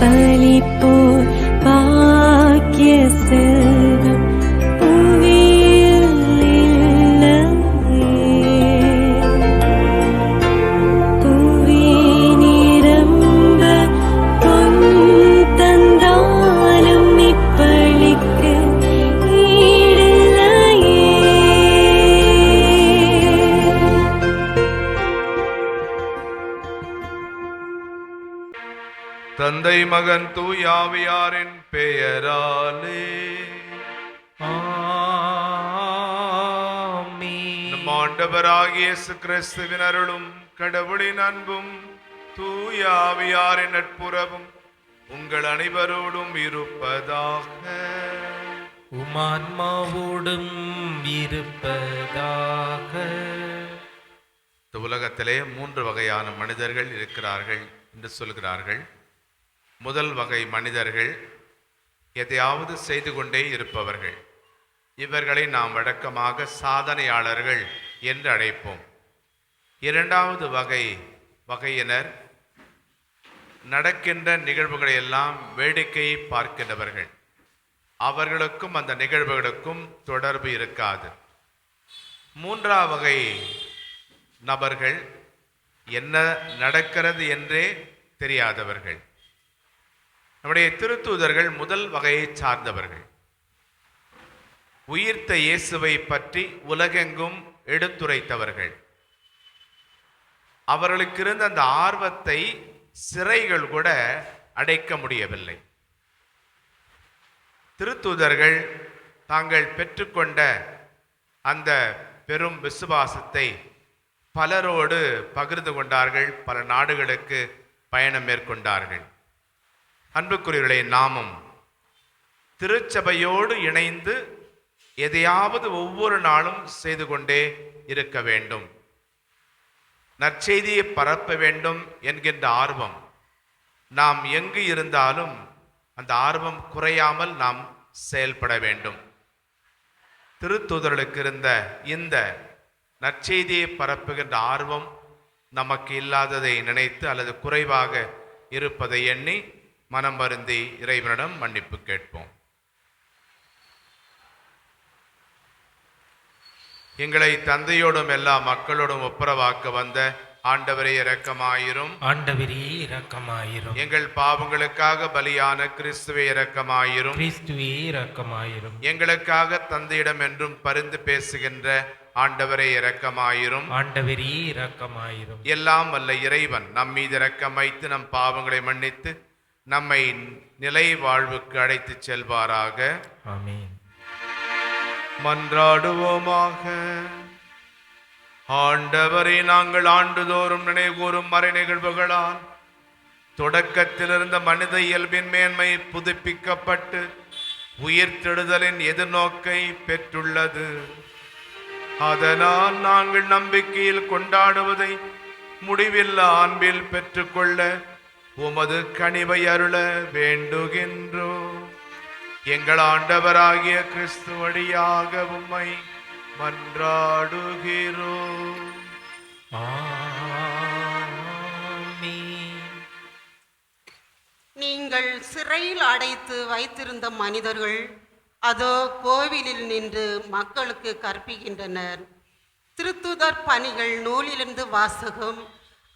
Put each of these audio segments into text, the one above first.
பலிப்போர் பாக்கிய செல்வம் புவியில் இல்லையே. புவி நிரம்ப பொன் தந்தாலும் இப்பளிக்கு ஈடில்லையே. தந்தை மகன் தூயாவியாரின் பெயராலே ஆமென். நம் ஆண்டவராகிய இயேசு கிறிஸ்துவின் அருளும் கடவுளின் அன்பும் தூயாவியாரின் நட்புறவும் உங்கள் அனைவரோடும் இருப்பதாக. உமான்மாவோடும் இருப்பதாக. இந்த உலகத்திலே 3 வகையான மனிதர்கள் இருக்கிறார்கள் என்று சொல்கிறார்கள். முதல் வகை மனிதர்கள் எதையாவது செய்து கொண்டே இருப்பவர்கள். இவர்களை நாம் வழக்கமாக சாதனையாளர்கள் என்று அழைப்போம். இரண்டாவது வகையினர் நடக்கின்ற நிகழ்வுகளை எல்லாம் வேடிக்கையை பார்க்கின்றவர்கள். அவர்களுக்கும் அந்த நிகழ்வுகளுக்கும் தொடர்பு இருக்காது. மூன்றாவது வகை நபர்கள் என்ன நடக்கிறது என்றே தெரியாதவர்கள். நம்முடைய திருத்தூதர்கள் முதல் வகையை சார்ந்தவர்கள். உயிர்த்த இயேசுவை பற்றி உலகெங்கும் எடுத்துரைத்தவர்கள். அவர்களுக்கு இருந்த அந்த ஆர்வத்தை சிறைகள் கூட அடைக்க முடியவில்லை. திருத்தூதர்கள் தாங்கள் பெற்றுக்கொண்ட அந்த பெரும் விசுவாசத்தை பலரோடு பகிர்ந்து கொண்டார்கள். பல நாடுகளுக்கு பயணம் மேற்கொண்டார்கள். அன்புக்குரியவர்களே, நாமும் திருச்சபையோடு இணைந்து எதையாவது ஒவ்வொரு நாளும் செய்து கொண்டே இருக்க வேண்டும். நற்செய்தியை பரப்ப வேண்டும் என்கின்ற ஆர்வம் நாம் எங்கு இருந்தாலும் அந்த ஆர்வம் குறையாமல் நாம் செயல்பட வேண்டும். திருத்தூதர்களுக்கு இருந்த இந்த நற்செய்தியை பரப்புகின்ற ஆர்வம் நமக்கு இல்லாததை நினைத்து அல்லது குறைவாக இருப்பதை எண்ணி மனம் வருந்தி இறைவனிடம் மன்னிப்பு கேட்போம். எங்களை தந்தையோடும் எல்லா மக்களோடும் ஒப்புரவாக்க வந்த ஆண்டவரே இரக்கமாயிரும். ஆண்டவரே இரக்கமாயிரும். எங்கள் பாவங்களுக்காக பலியான கிறிஸ்துவே இரக்கமாயிரும். கிறிஸ்துவே இரக்கமாயிரும். எங்களுக்காக தந்தையிடம் என்றும் பரிந்து பேசுகின்ற ஆண்டவரே இரக்கமாயிரும். ஆண்டவரே இரக்கமாயிரும். எல்லாம் வல்ல இறைவன் நம் மீது இரக்கம் வைத்து நம் பாவங்களை மன்னித்து நம்மை நிலை வாழ்வுக்கு அழைத்து செல்வாராக. ஆமென். மன்றாடுவோமாக. ஆண்டவரை நாங்கள் ஆண்டுதோறும் நினைவுகூரும் மறை நிகழ்வுகளால் தொடக்கத்தில் இருந்த மனித இயல்பின் மேன்மை புதுப்பிக்கப்பட்டு உயிர்த்தெழுதலின் எதிர்நோக்கை பெற்றுள்ளது. அதனால் நாங்கள் நம்பிக்கையில் கொண்டாடுவதை முடிவில்லா அன்பில் பெற்றுக்கொள்ள உமது கனிவை அருள வேண்டுகின்றோம். எங்கள் ஆண்டவராகிய கிறிஸ்து வழியாக உம்மை மன்றாடுகிறோம். ஆமென். நீங்கள் சிறையில் அடைத்து வைத்திருந்த மனிதர்கள் அதோ கோவிலில் நின்று மக்களுக்கு கற்பிக்கின்றனர். திருத்துதர் பணிகள் நூலிலிருந்து வாசகம்.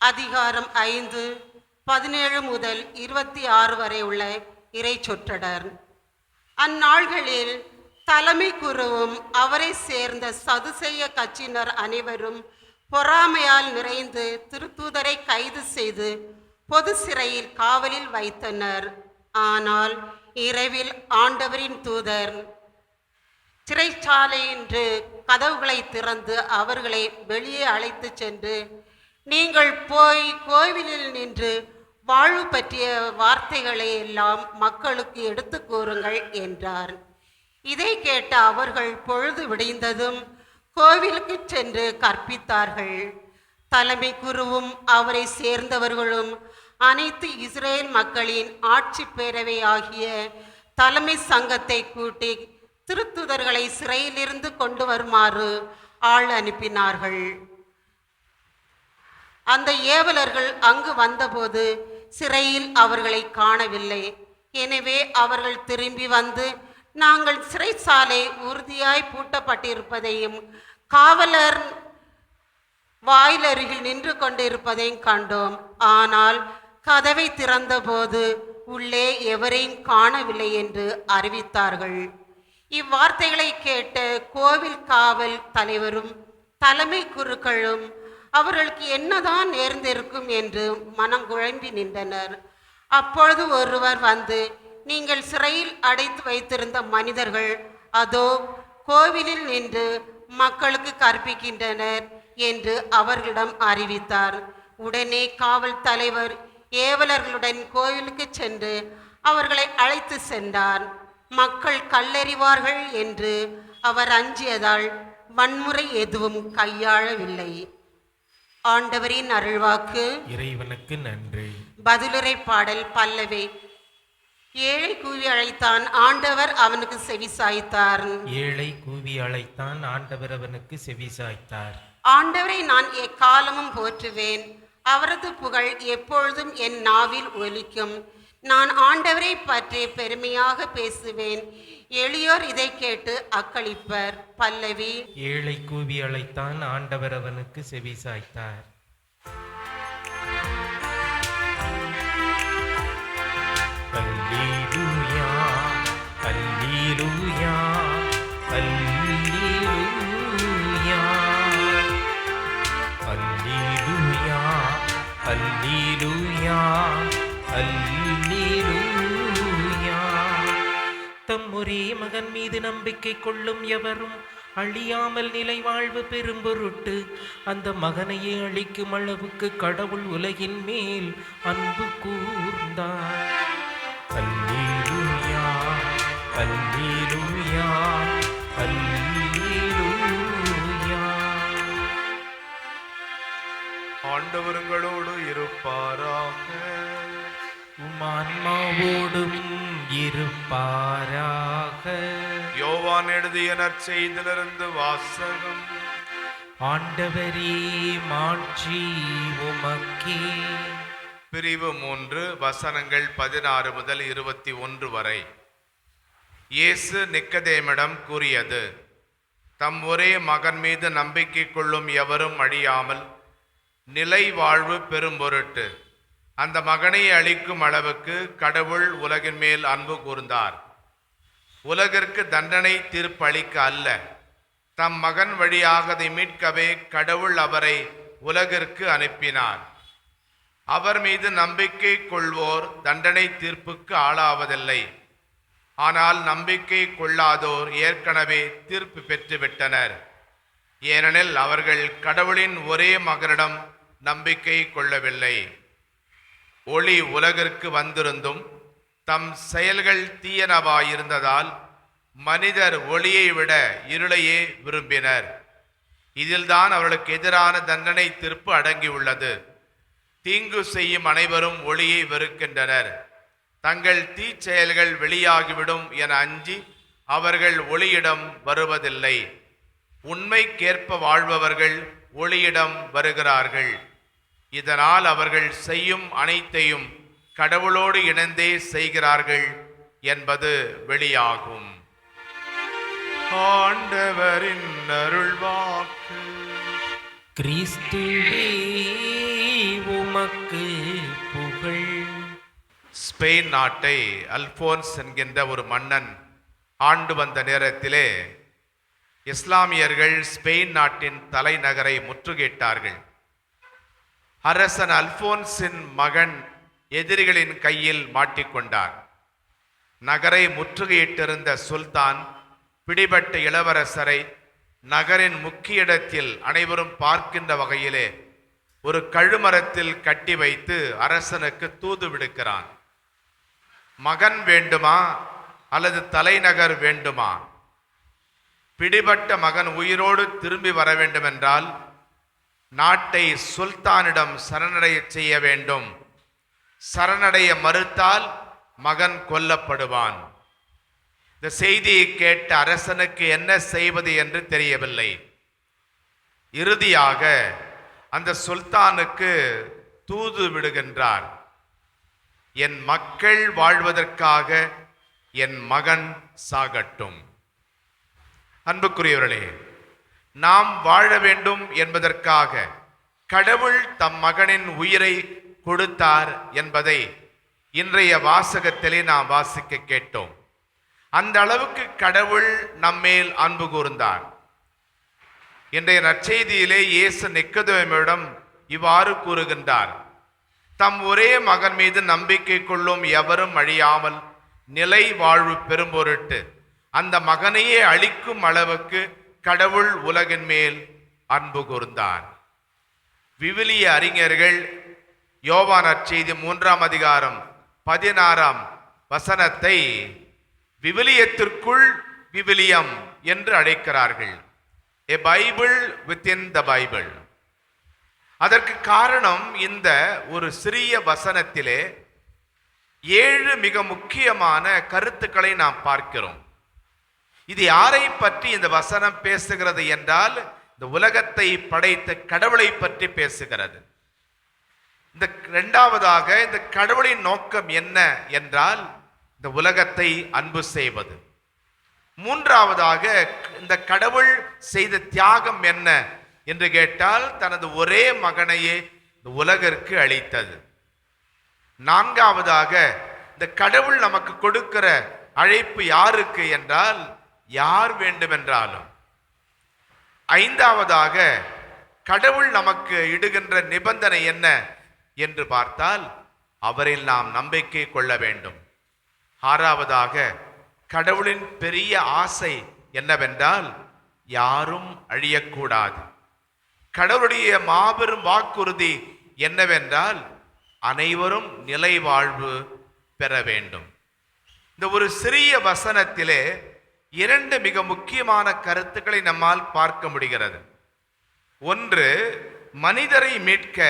அதிகாரம் 5, 17 முதல் 26 வரை உள்ள இறை சொற்றொடர். அந்நாள்களில் தலைமை குருவும் அவரை சேர்ந்த சதுசேய கட்சியினர் அனைவரும் பொறாமையால் நிறைந்து திருத்தூதரை கைது செய்து பொது சிறையில் காவலில் வைத்தனர். ஆனால் இரவில் ஆண்டவரின் தூதர் சிறைச்சாலை என்று கதவுகளை திறந்து அவர்களை வெளியே அழைத்து சென்று, நீங்கள் போய் கோவிலில் நின்று வாழ்வு பற்றிய வார்த்தைகளை எல்லாம் மக்களுக்கு எடுத்து கூறுங்கள் என்றார். இதை கேட்ட அவர்கள் பொழுது விடிந்ததும் கோவிலுக்கு சென்று கற்பித்தார்கள். தலைமை குருவும் அவரை சேர்ந்தவர்களும் அனைத்து இஸ்ரேல் மக்களின் ஆட்சி பேரவை ஆகிய தலைமை சங்கத்தை கூட்டி திருத்துதர்களை சிறையிலிருந்து கொண்டு வருமாறு ஆள் அனுப்பினார்கள். அந்த ஏவலர்கள் அங்கு வந்தபோது சிறையில் அவர்களை காணவில்லை. எனவே அவர்கள் திரும்பி வந்து, நாங்கள் சிறைச்சாலை உறுதியாய் பூட்டப்பட்டிருப்பதையும் காவலர் வாயிலருகில் நின்று கொண்டிருப்பதையும் கண்டோம். ஆனால் கதவை திறந்தபோது உள்ளே எவரையும் காணவில்லை என்று அறிவித்தார்கள். இவ்வார்த்தைகளை கேட்ட கோவில் காவல் தலைவரும் தலைமை குருக்களும் அவர்களுக்கு என்னதான் நேர்ந்திருக்கும் என்று மனங்குழம்பி நின்றனர். அப்பொழுது ஒருவர் வந்து, நீங்கள் சிறையில் அடைத்து வைத்திருந்த மனிதர்கள் அதோ கோவிலில் நின்று மக்களுக்கு கற்பிக்கின்றனர் என்று அவர்களிடம் அறிவித்தார். உடனே காவல் தலைவர் ஏவலர்களுடன் கோவிலுக்கு சென்று அவர்களை அழைத்து சென்றார். மக்கள் கல்லெறிவார்கள் என்று அவர் அஞ்சியதால் வன்முறை எதுவும் கையாளவில்லை. ஆண்டவரின் அருள்வாக்கு. இறைவனுக்கு நன்றி. பதிலுரை பாடல் பல்லவி. ஏழை கூவி அழைத்தான், ஆண்டவர் அவனுக்கு செவிசாய்த்தார். ஏழை கூவி அழைத்தான், ஆண்டவர் அவனுக்கு செவிசாய்த்தார். ஆண்டவரை நான் எக்காலமும் போற்றுவேன், அவரது புகழ் எப்பொழுதும் என் நாவில் ஒலிக்கும். நான் ஆண்டவரை பற்றி பெருமையாக பேசுவேன், எளியோர் இதை கேட்டு அக்களிப்பர். பல்லவி. ஏழை கூவி அழைத்தான், ஆண்டவர் அவனுக்கு செவிசாய்த்தார். அல்லேலூயா, அல்லேலூயா, அல்லேலூயா, அல்லேலூயா, அல்லேலூயா, அல்லேலூயா. தம் ஒரே மகன் மீது நம்பிக்கை கொள்ளும் எவரும் அழியாமல் நிலை வாழ்வு பெறும் பொருட்டு அந்த மகனையே அழிக்கும் அளவுக்கு கடவுள் உலகின் மேல் அன்பு கூர்ந்தார். அல்லேலூயா, அல்லேலூயா, அல்லேலூயா. ஆண்டவருங்களோடு இருப்பாராக. உமான்மாவோடும் இருப்பாராக. யோவான் எழுதிய நற்செய்தியிலிருந்து வாசகம். ஆண்டவரே மாட்சி உமக்கே. பிரிவு 3 வசனங்கள் 16 முதல் 21 வரை. இயேசு நிக்கதேமிடம் கூறியது, தம் ஒரே மகன் மீது நம்பிக்கை கொள்ளும் எவரும் அழியாமல் நிலை வாழ்வு பெறும் பொருட்டு அந்த மகனை அளிக்கும் அளவுக்கு கடவுள் உலகின் மேல் அன்பு கூர்ந்தார். உலகிற்கு தண்டனை தீர்ப்பளிக்க அல்ல, தம் மகன் வழியாக அதை மீட்கவே கடவுள் அவரை உலகிற்கு அனுப்பினார். அவர் மீது நம்பிக்கை கொள்வோர் தண்டனை தீர்ப்புக்கு ஆளாவதில்லை. ஆனால் நம்பிக்கை கொள்ளாதோர் ஏற்கனவே தீர்ப்பு பெற்றுவிட்டனர். ஏனெனில் அவர்கள் கடவுளின் ஒரே மகனிடம் நம்பிக்கை கொள்ளவில்லை. ஒளி உலகிற்கு வந்திருந்தும் தம் செயல்கள் தீயனவாயிருந்ததால் மனிதர் ஒளியை விட இருளையே விரும்பினர். இதில்தான் அவர்களுக்கு எதிரான தண்டனை தீர்ப்பு அடங்கியுள்ளது. தீங்கு செய்யும் அனைவரும் ஒளியை வெறுக்கின்றனர். தங்கள் தீச்செயல்கள் வெளியாகிவிடும் என அஞ்சி அவர்கள் ஒளியிடம் வருவதில்லை. உண்மைக்கேற்ப வாழ்பவர்கள் ஒளியிடம் வருகிறார்கள். இதனால் அவர்கள் செய்யும் அனைத்தையும் கடவுளோடு இணைந்தே செய்கிறார்கள் என்பது வெளியாகும். ஆண்டவரின் அருள்வாக்கு. கிறிஸ்துவே உமக்கு புகழ். ஸ்பெயின் நாட்டை அல்போன்ஸ் என்கின்ற ஒரு மன்னன் ஆண்டு வந்த நேரத்திலே இஸ்லாமியர்கள் ஸ்பெயின் நாட்டின் தலைநகரை முற்றுகையிட்டார்கள். அரசன் அல்போன்ஸின் மகன் எதிரிகளின் கையில் மாட்டிக்கொண்டார். நகரை முற்றுகையிட்டிருந்த சுல்தான் பிடிபட்ட இளவரசரை நகரின் முக்கிய இடத்தில் அனைவரும் பார்க்கின்ற வகையிலே ஒரு கழுமரத்தில் கட்டி வைத்து அரசனுக்கு தூது விடுக்கிறான். மகன் வேண்டுமா அல்லது தலைநகர் வேண்டுமா? பிடிபட்ட மகன் உயிரோடு திரும்பி வர வேண்டுமென்றால் நாட்டை சுல்தானிடம் சரணடைய செய்ய வேண்டும். சரணடைய மறுத்தால் மகன் கொல்லப்படுவான். இந்த செய்தியை கேட்ட அரசனுக்கு என்ன செய்வது என்று தெரியவில்லை. இறுதியாக அந்த சுல்தானுக்கு தூது விடுகின்றார். என் மக்கள் வாழ்வதற்காக என் மகன் சாகட்டும். அன்புக்குரியவர்களே, நாம் வாழ வேண்டும் என்பதற்காக கடவுள் தம் மகனின் உயிரை கொடுத்தார் என்பதை இன்றைய வாசகத்திலே நாம் வாசிக்க கேட்டோம். அந்த அளவுக்கு கடவுள் நம்மேல் அன்பு கூர்ந்தார். இன்றைய நற்செய்தியிலே இயேசு நிக்கதேமிடம் இவ்வாறு கூறுகின்றார்: தம் ஒரே மகன் மீது நம்பிக்கை கொள்ளும் எவரும் அழியாமல் நிலை வாழ்வு பெறும் பொருட்டு அந்த மகனையே அழிக்கும் அளவுக்கு கடவுள் உலகின் மேல் அன்பு கூர்ந்தார். விவிலிய அறிஞர்கள் யோவான் நற்செய்தி 3ஆம் அதிகாரம் 16ஆம் வசனத்தை விவிலியத்திற்குள் விவிலியம் என்று அழைக்கிறார்கள். A Bible within the Bible. அதற்கு காரணம், இந்த ஒரு சிறிய வசனத்திலே 7 மிக முக்கியமான கருத்துக்களை நாம் பார்க்கிறோம். இது யாரை பற்றி இந்த வசனம் பேசுகிறது என்றால், இந்த உலகத்தை படைத்த கடவுளை பற்றி பேசுகிறது. இந்த இரண்டாவதாக, இந்த கடவுளின் நோக்கம் என்ன என்றால் இந்த உலகத்தை அன்பு செய்வது. மூன்றாவதாக, இந்த கடவுள் செய்த தியாகம் என்ன என்று கேட்டால் தனது ஒரே மகனையே இந்த உலகிற்கு அளித்தது. நான்காவதாக, இந்த கடவுள் நமக்கு கொடுக்கிற அழைப்பு யாருக்கு என்றால் யார் வேண்டுமென்றாலும். ஐந்தாவதாக, கடவுள் நமக்கு இடுகின்ற நிபந்தனை என்ன என்று பார்த்தால் அவரில் நாம் நம்பிக்கை கொள்ள வேண்டும். ஆறாவதாக, கடவுளின் பெரிய ஆசை என்னவென்றால் யாரும் அழியக்கூடாது. கடவுளுடைய மாபெரும் வாக்குறுதி என்னவென்றால் அனைவரும் நிலை வாழ்வு பெற வேண்டும். இந்த ஒரு சிறிய வசனத்திலே 2 மிக முக்கியமான கருத்துக்களை நம்மால் பார்க்க முடிகிறது. ஒன்று, மனிதரை மீட்க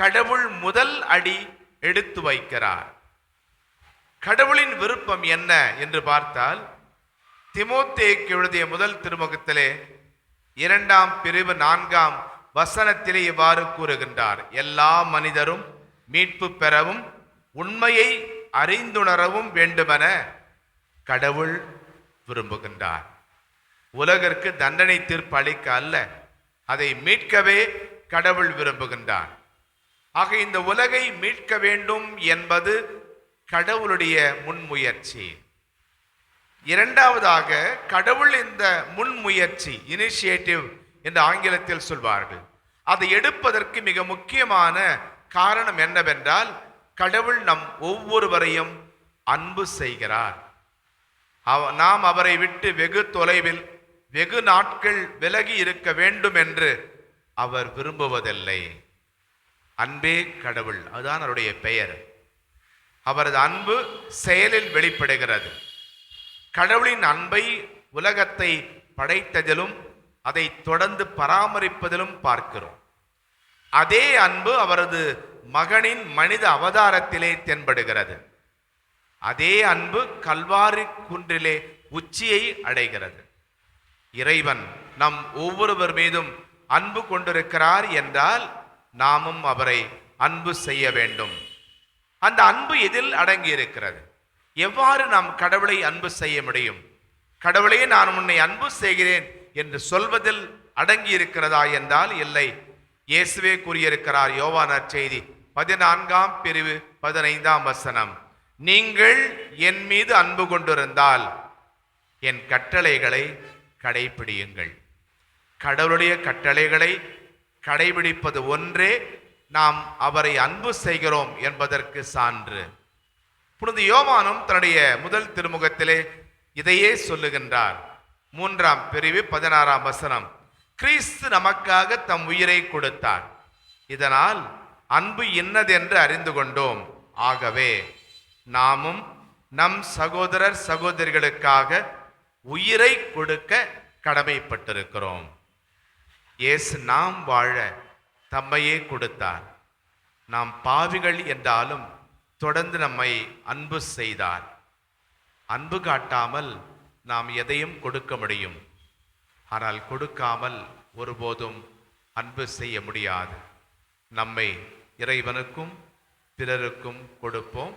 கடவுள் முதல் அடி எடுத்து வைக்கிறார். கடவுளின் விருப்பம் என்ன என்று பார்த்தால், தீமோத்தேயுக்கு எழுதிய முதல் திருமுகத்திலே 2ஆம் பிரிவு 4ஆம் வசனத்திலே இவ்வாறு கூறுகின்றார்: எல்லா மனிதரும் மீட்பு பெறவும் உண்மையை அறிந்துணரவும் வேண்டுமென கடவுள் விரும்புகின்றார். உலகிற்கு தண்டனை தீர்ப்பு அளிக்க அல்ல, அதை மீட்கவே கடவுள் விரும்புகின்றார். ஆக இந்த உலகை மீட்க வேண்டும் என்பது கடவுளுடைய முன்முயற்சி. இரண்டாவதாக, கடவுள் இந்த முன்முயற்சி, இனிஷியேட்டிவ் என்று ஆங்கிலத்தில் சொல்வார்கள், அதை எடுப்பதற்கு மிக முக்கியமான காரணம் என்னவென்றால் கடவுள் நம் ஒவ்வொருவரையும் அன்பு செய்கிறார். நாம் அவரை விட்டு வெகு தொலைவில் வெகு நாட்கள் விலகி இருக்க வேண்டும் என்று அவர் விரும்புவதில்லை. அன்பே கடவுள், அதுதான் அவருடைய பெயர். அவரது அன்பு செயலில் வெளிப்படுகிறது. கடவுளின் அன்பை உலகத்தை படைத்ததிலும் அதை தொடர்ந்து பராமரிப்பதிலும் பார்க்கிறோம். அதே அன்பு அவரது மகனின் மனித அவதாரத்திலே தென்படுகிறது. அதே அன்பு கல்வாரி குன்றிலே உச்சியை அடைகிறது. இறைவன் நம் ஒவ்வொருவர் மீதும் அன்பு கொண்டிருக்கிறார் என்றால் நாமும் அவரை அன்பு செய்ய வேண்டும். அந்த அன்பு எதில் அடங்கி இருக்கிறது? எவ்வாறு நாம் கடவுளை அன்பு செய்ய முடியும்? கடவுளே நான் உன்னை அன்பு செய்கிறேன் என்று சொல்வதில் அடங்கி இருக்கிறதா என்றால் இல்லை. இயேசுவே கூறியிருக்கிறார், யோவான் நற்செய்தி 14ஆம் பிரிவு 15ஆம் வசனம்: நீங்கள் என் மீது அன்பு கொண்டிருந்தால் என் கட்டளைகளை கடைபிடியுங்கள். கடவுளுடைய கட்டளைகளை கடைபிடிப்பது ஒன்றே நாம் அவரை அன்பு செய்கிறோம் என்பதற்கு சான்று. புனித யோவானும் தன்னுடைய முதல் திருமுகத்திலே இதையே சொல்லுகின்றார். 3ஆம் பிரிவு 16ஆம் வசனம்: கிறிஸ்து நமக்காக தம் உயிரை கொடுத்தார், இதனால் அன்பு இன்னதென்று அறிந்து கொண்டோம். ஆகவே நாமும் நம் சகோதரர் சகோதரிகளுக்காக உயிரை கொடுக்க கடமைப்பட்டிருக்கிறோம். இயேசு நாம் வாழ தம்மையே கொடுத்தார். நாம் பாவிகள் என்றாலும் தொடர்ந்து நம்மை அன்பு செய்தார். அன்பு காட்டாமல் நாம் எதையும் கொடுக்க முடியும், ஆனால் கொடுக்காமல் ஒருபோதும் அன்பு செய்ய முடியாது. நம்மை இறைவனுக்கும் பிறருக்கும் கொடுப்போம்.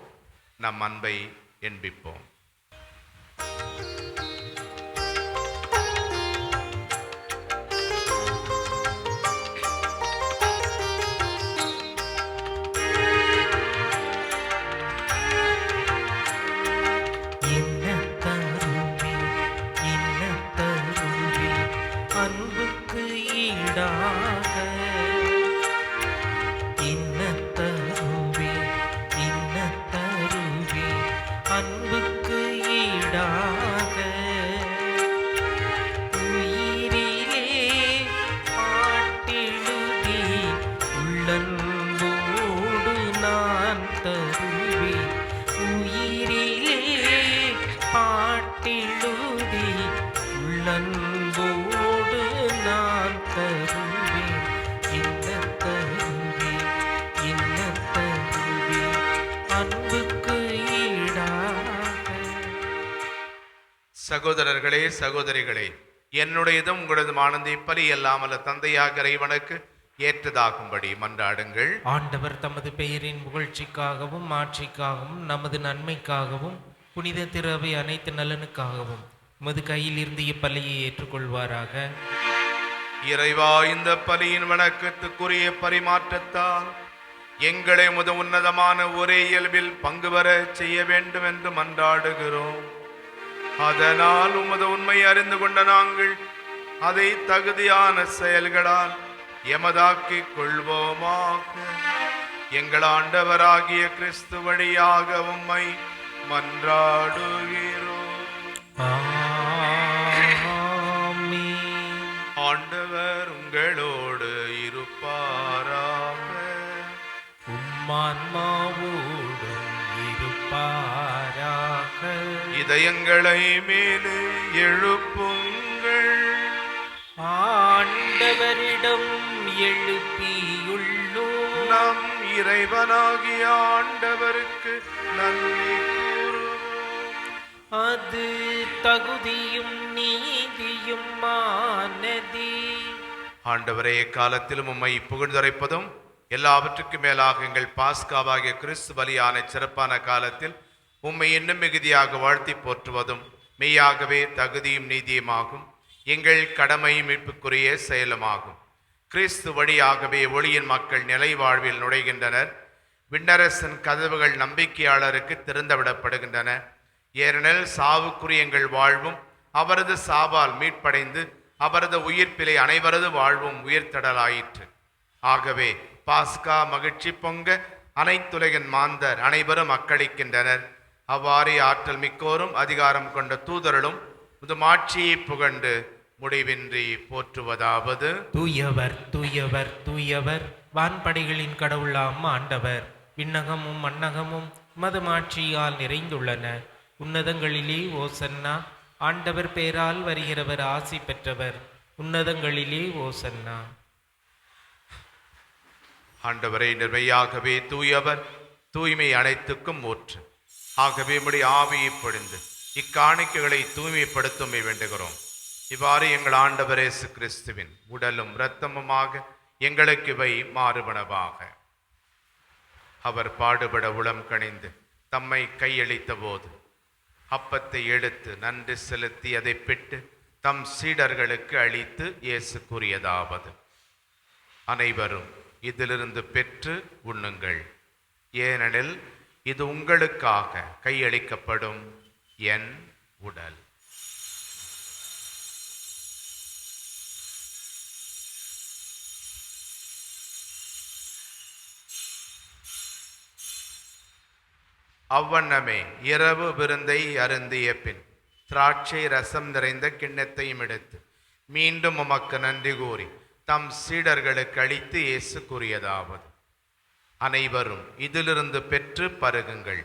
நம் அன்பை எண்பிப்போம். அன்புக்கு ஈடாக இன்னத்தருவே இன்னத்தருவே அன்புக்கு ஈடாக உயிரிலே பாட்டிடுதி உள்ளன்போடு நான் தருவே உயிரிலே பாட்டிடுதி உள்ளன்போடு நான் தருவேன் இன்னத்தருவே இன்னத்தருவே அன்புக்கு ஈடாக. சகோதரர்களே, சகோதரிகளே, என்னுடையதும் உங்களதும் ஆனந்தி பலி அல்லாமல் தந்தையாக இறைவனுக்கு ஏற்றதாகும்படி மன்றாடுங்கள். ஆண்டவர் தமது பெயரின் புகழ்ச்சிக்காகவும் மாட்சிக்காகவும் நமது நன்மைக்காகவும் புனித திரவை அனைத்து நலனுக்காகவும் உமது கையில் இருந்து இப்பலியை ஏற்றுக்கொள்வாராக. இறைவா, இந்த பலியின் வணக்கத்துக்குரிய பரிமாற்றத்தால் எங்களை உமது உன்னதமான ஒரே இயல்பில் பங்கு பெற செய்ய வேண்டும் என்று மன்றாடுகிறோம். அதனால் உமது உண்மை அறிந்து கொண்ட நாங்கள் அதை தகுதியான செயல்களால் எமதாக்கிக் கொள்வோமாக. எங்கள் ஆண்டவராகிய கிறிஸ்து வழியாக உம்மை மன்றாடுகிறோம். ஆண்டவர் உங்களோடு இருப்பாராக. உம்மான்மாவோடும் இருப்பாராக. இதயங்களை மேலே எழுப்புங்கள். ஆண்டவரிடம் எழுப்பியுள்ளோம். நம் இறைவனாகிய ஆண்டவருக்கு நன்றி கூறுவோம். அது தகுதியும் நீதியும் ஆனதே. ஆண்டவரே, எக்காலத்திலும் உம்மை புகழ்ந்துரைப்பதும் எல்லாவற்றுக்கும் மேலாக எங்கள் பாஸ்காவாகிய கிறிஸ்து பலியான சிறப்பான காலத்தில் உம்மை இன்னும் மிகுதியாக வாழ்த்தி போற்றுவதும் மெய்யாகவே தகுதியும் நீதியுமாகும். எங்கள் கடமை மீட்புக்குரிய செயலுமாகும். கிறிஸ்து வழியாகவே ஒளியின் மக்கள் நிலை வாழ்வில் நுழைகின்றனர். விண்ணரசின் கதவுகள் நம்பிக்கையாளருக்கு திறந்துவிடப்படுகின்றன. ஏனெனில் சாவுக்குரிய எங்கள் வாழ்வும் அவரது சாவால் மீட்படைந்து அவரது உயிர்ப்பிலை அனைவரது வாழ்வும் உயிர்த்தடலாயிற்று. ஆகவே பாஸ்கா மகிழ்ச்சி பொங்க அனைத்துலகின் மாந்தர் அனைவரும் அக்களிக்கின்றனர். அவ்வாறே ஆற்றல் மிக்கோரும் அதிகாரம் கொண்ட தூதர்களும் முதுமாட்சியை புகண்டு முடிவின்றி போற்றுவதாவது: தூயவர் தூயவர் தூயவர், வான்படைகளின் கடவுளாம் ஆண்டவர். விண்ணகமும் மண்ணகமும் மதுமாட்சியால் நிறைந்துள்ளன. உன்னதங்களிலே ஓசன்னா. ஆண்டவர் பேரால் வருகிறவர் ஆசி பெற்றவர். உன்னதங்களிலே ஓசன்னா. ஆண்டவரை, நிர்மையாகவே தூயவர், தூய்மை அனைத்துக்கும் ஊற்று. ஆகவே உம்முடைய ஆவியை பொழிந்து இக்காணிக்கைகளை தூய்மைப்படுத்தும்படி வேண்டுகிறோம். இவ்வாறு எங்கள் ஆண்டவர் இயேசு கிறிஸ்துவின் உடலும் இரத்தமுமாக எங்களுக்கு இவை மாறுபனவாக. அவர் பாடுபட உளம் கனிந்து தம்மை கையளித்த போது அப்பத்தை எடுத்து நன்றி செலுத்தி அதை பிட்டு தம் சீடர்களுக்கு அளித்து இயேசு கூறியதாவது: அனைவரும் இதிலிருந்து பெற்று உண்ணுங்கள். ஏனெனில் இது உங்களுக்காக கையளிக்கப்படும் என் உடல். அவ்வண்ணமே இரவு விருந்தை அருந்திய பின் திராட்சை ரசம் நிறைந்த கிண்ணத்தையும் எடுத்து மீண்டும் உமக்கு நன்றி கூறி தம் சீடர்களுக்கு அளித்து இயேசு கூறியதாவது: அனைவரும் இதிலிருந்து பெற்று பருகுங்கள்.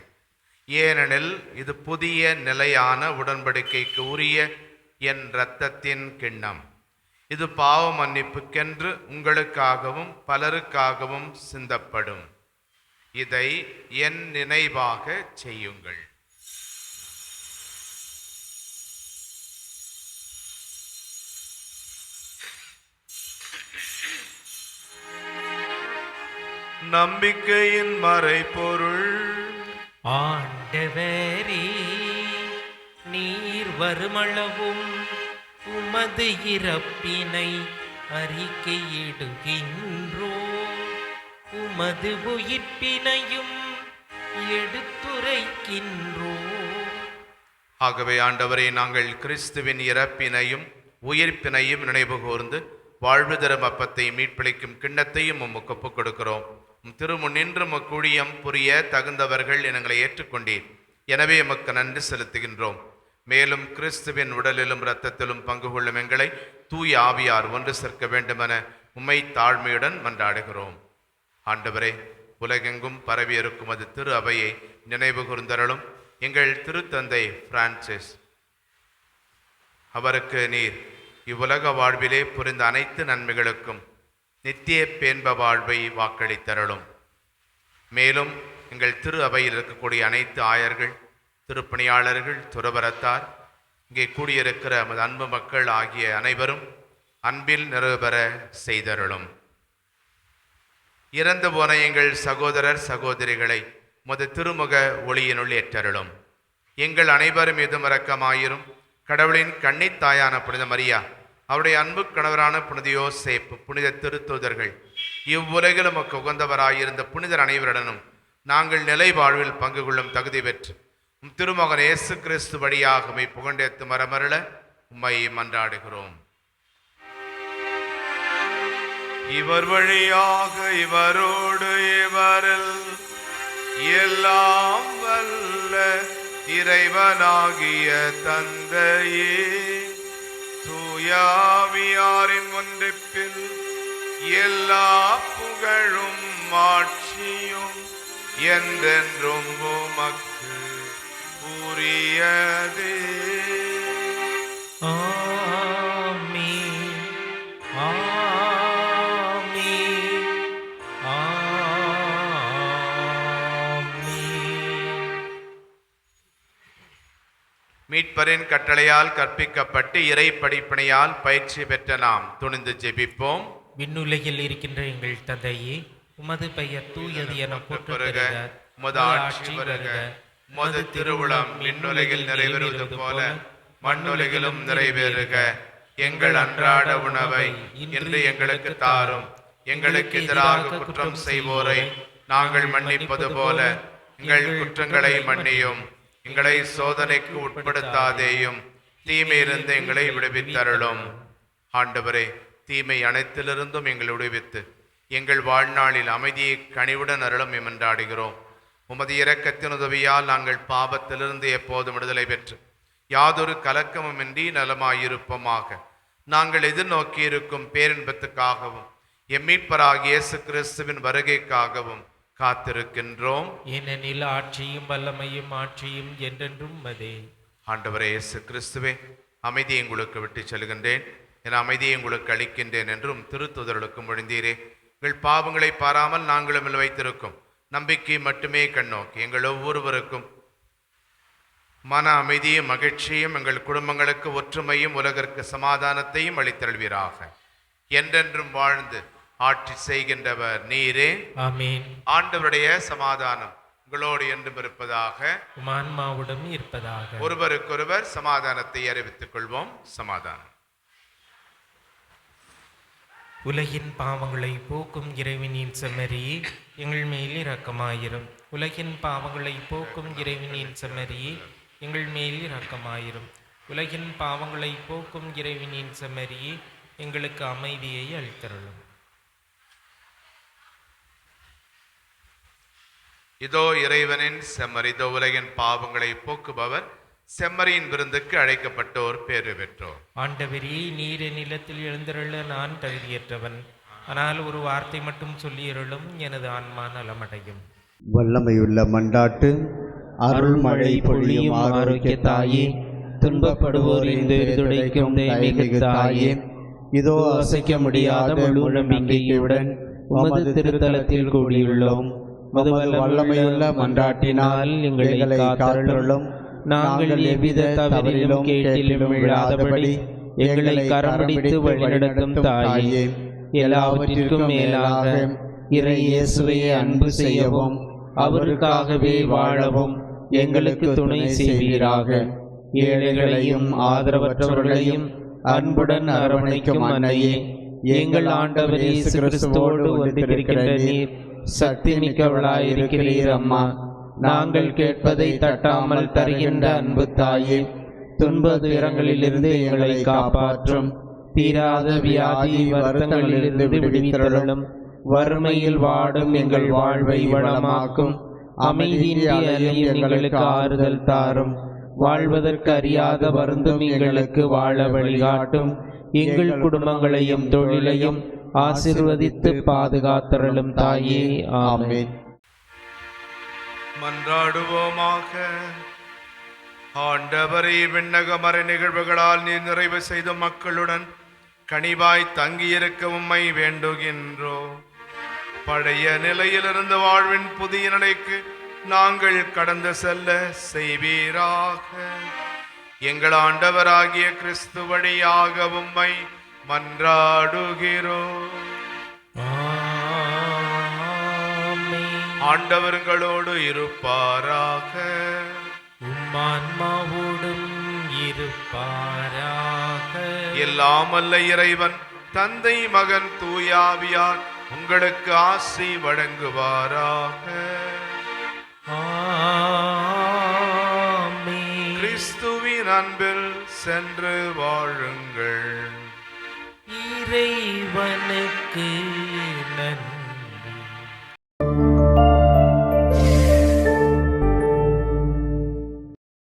ஏனெனில் இது புதிய நிலையான உடன்படிக்கைக்கு உரிய என் இரத்தத்தின் கிண்ணம். இது பாவ மன்னிப்புக்கென்று உங்களுக்காகவும் பலருக்காகவும் சிந்தப்படும். இதை என் நினைவாக செய்யுங்கள். நம்பிக்கையின் மறைபொருள். ஆண்டவரே, ஆண்டவரே, நீர் வருமளவும் உமது இறப்பினை அறிக்கையிடுகின்றோ, உமது உயிர்ப்பினையும் எடுத்துரைக்கின்றோ. ஆகவே ஆண்டவரே, நாங்கள் கிறிஸ்துவின் இறப்பினையும் உயிர்ப்பினையும் நினைவு கூர்ந்து வாழ்வு தரும் அப்பத்தை மீட்பளிக்கும் கிண்ணத்தையும் உமக்கு ஒப்புக் கொடுக்கிறோம். திருமுன் நின்று கூடியம் புரிய தகுந்தவர்கள் எங்களை ஏற்றுக்கொண்டீர். எனவே எமக்கு நன்றி செலுத்துகின்றோம். மேலும் கிறிஸ்துவின் உடலிலும் இரத்தத்திலும் பங்கு கொள்ளும் எங்களை தூய ஆவியார் ஒன்று சேர்க்க வேண்டுமென உம்மை தாழ்மையுடன் மன்றாடுகிறோம். ஆண்டவரே, உலகெங்கும் பரவியிருக்கும் அது திரு அவையை நினைவு கூர்ந்தருளும். எங்கள் திருத்தந்தை பிரான்சிஸ், அவருக்கு நீர் இவ்வுலக வாழ்விலே புரிந்த அனைத்து நன்மைகளுக்கும் நித்திய பேன்ப வாழ்வை வாக்களித்தருளும். மேலும் எங்கள் திரு அவையில் இருக்கக்கூடிய அனைத்து ஆயர்கள், திருப்பணியாளர்கள், துறவரத்தார், இங்கே கூடியிருக்கிற நமது அன்பு மக்கள் ஆகிய அனைவரும் அன்பில் நிறைவேற செய்தருளும். இறந்து போன எங்கள் சகோதரர் சகோதரிகளை உமது திருமுக ஒளியினுள் ஏற்றருளும். எங்கள் அனைவர் மீதும் இரக்கமாயிரும். கடவுளின் கன்னித்தாயான புனித மரியா, அவருடைய அன்பு கணவரான புனித யோசேப்பு, புனித திருத்தூதர்கள், இவ்வுலகில் உமக்கு உகந்தவராயிருந்த புனிதர் அனைவருடனும் நாங்கள் நிலை வாழ்வில் பங்கு கொள்ளும் தகுதி பெற்று திருமகன் இயேசு கிறிஸ்து வழியாக உம்மை புகழ்ந்தேத்து மரமருள உம்மை மன்றாடுகிறோம். இவர் வழியாக இவரோடு இவரில் எல்லாம் வல்ல இறைவனாகிய தந்தையே, தூயாவியாரின் ஒன்றிப்பில் எல்லா புகழும் மாட்சியும் என்றென்றும் உமக்கு உரியதே. ஆமென், ஆமென், ஆமென். மீட்பரின் கட்டளையால் கற்பிக்கப்பட்டு இறை படிப்பினையால் பயிற்சி பெற்ற நாம் துணிந்து ஜெபிப்போம். விண்ணுலகில் இருக்கின்ற எங்கள் தந்தையே, உமது பெயர் தூயது என போற்றப் பெறுக. உமது ஆட்சி வருக. உமது திருவுளம் விண்ணுலகில் நிறைவேறுவது போல மண்ணுலகிலும் நிறைவேறுக. எங்கள் அன்றாட உணவை இன்று எங்களுக்கு தாரும். எங்களுக்கு எதிராக குற்றம் செய்வோரை நாங்கள் மன்னிப்பது போல எங்கள் குற்றங்களை மன்னியும். எங்களை சோதனைக்கு உட்படுத்தாதேயும், தீமையிலிருந்து எங்களை விடுவித்தருளும். ஆண்டவரே, தீமை அனைத்திலிருந்தும் எங்களை விடுவித்து எங்கள் வாழ்நாளில் அமைதியை கனிவுடன் அருளும் என்றாடுகிறோம். உமது இரக்கத்தின் உதவியால் நாங்கள் பாவத்திலிருந்து எப்போதும் விடுதலை பெற்று யாதொரு கலக்கமுமின்றி நலமாயிருப்போமாக. நாங்கள் எதிர்நோக்கியிருக்கும் பேரின்பத்துக்காகவும் எம்மீட்பராகிய இயேசு கிறிஸ்துவின் வருகைக்காகவும் காத்திருக்கின்றோம். ஏனெனில் ஆட்சியும் வல்லமையும் ஆட்சியும் என்றென்றும் மதே. ஆண்டவரே இயேசு கிறிஸ்துவே, அமைதியை உங்களுக்கு விட்டு செல்கின்றேன், என் அமைதியை உங்களுக்கு அளிக்கின்றேன் என்றும் திருத்துதர்களுக்கு மொழிந்தீரே. எங்கள் பாவங்களை பாராமல் நாங்களும் வைத்திருக்கும் நம்பிக்கை மட்டுமே கண்ணோக்கி எங்கள் ஒவ்வொருவருக்கும் மன அமைதியும் மகிழ்ச்சியும், எங்கள் குடும்பங்களுக்கு ஒற்றுமையும் உலகிற்கு சமாதானத்தையும் அளித்தருள்வீராக. என்றென்றும் வாழ்ந்து ஆட்சி செய்கின்றவர் நீரே. ஆமென். ஆண்டவருடைய சமாதானம் உங்களோடு என்றும் இருப்பதாக, ஆன்மாவுடன் இருப்பதாக. ஒருவருக்கொருவர் சமாதானத்தை அறிவித்துக் கொள்வோம். சமாதானம். உலகின் பாவங்களை போக்கும் இறைவனின் செம்மறியே, எங்கள் மேல் இரக்கமாயிரும். உலகின் பாவங்களை போக்கும் இறைவனின் செம்மறியே, எங்கள் மேல் இரக்கமாயிரும். உலகின் பாவங்களை போக்கும் இறைவனின் செம்மறியே, எங்களுக்கு அமைதியை அளித்தருளும். இதோ இறைவனின் செம்மறி, இதோ உலகின் பாவங்களை போக்குபவர், செம்மறியின் விருந்துக்கு அழைக்கப்பட்டோர் பேறு பெற்றோர். ஆண்டவரே, நீர் நிலத்தில் எழுந்தருள நான் தகுதியற்றவன், ஆனால் ஒரு வார்த்தை மட்டும் சொல்லியருளும், எனது ஆன்மா நலமடையும். வல்லமையுள்ள மண்டாட்டு அருள்மழை பொழியும் ஆரோக்கிய தாயே, துன்பப்படுவோரின் துடைக்கும் தெய்வீக தாயே, இதோ அசைக்க முடியாத முழு நம்பிக்கையுடன் உமது திருத்தலத்தில் கூடியுள்ளோம். உமது வல்லமையுள்ள மன்றாட்டினால் எங்களை காத்தருளும். நாங்கள் எவ்வித தவறிலும் கேட்டிலும் விழாதபடி எங்களை கரம்பிடித்து வழிநடத்தும் தாயே, எல்லாவற்றிற்கும் மேலாக இறை இயேசுவை அன்பு செய்யவும் அவருக்காகவே வாழவும் எங்களுக்கு துணை செய்வீராக. ஏழைகளையும் ஆதரவற்றவர்களையும் அன்புடன் அரவணைக்கும் அன்னையே, எங்கள் ஆண்டவர் இயேசு கிறிஸ்துவோடு ஒன்றிருக்கின்ற நீர் சக்தி மிக்கவளாயிருக்கிறீர் அம்மா. நாங்கள் கேட்பதை தட்டாமல் தருகின்ற அன்பு தாயே, துன்ப துயரங்களிலிருந்து எங்களை காப்பாற்றும். தீராத வியாதி வருத்தங்களிலிருந்து விடுவித்தருளும். வறுமையில் வாடும் எங்கள் வாழ்வை வளமாக்கும். அமைதியின்றி அலையும் எங்களுக்கு ஆறுதல் தாரும். வாழ்வதற்கு அறியாத வருந்தும் எங்களுக்கு வாழ வழிகாட்டும். எங்கள் குடும்பங்களையும் தொழிலையும் ஆசீர்வதித்து பாதுகாத்தருளும் தாயே. ஆமென். மன்றாடுவோமாக. ஆண்டவரே, விண்ணகமறை நிகழ்வுகளால் நீர் நிறைவு செய்த மக்களுடன் கனிவாய் தங்கியிருக்க உம்மை வேண்டுகின்றோம். பழைய நிலையிலிருந்து வாழ்வின் புதிய நிலைக்கு நாங்கள் கடந்து செல்ல செய்வீராக. எங்கள் ஆண்டவராகிய கிறிஸ்து வழியாக உம்மை மன்றாடுகிறோம். ஆண்டவர்களோடு இருப்பாராக. உம்மான்மாவோடும் இருப்பாராக. எல்லாம் வல்ல இறைவன் தந்தை, மகன், தூயாவியார் உங்களுக்கு ஆசி வழங்குவாராக. ஆமென். கிறிஸ்துவின் அன்பில் சென்று வாழுங்கள். இறைவனுக்கு நன்றி.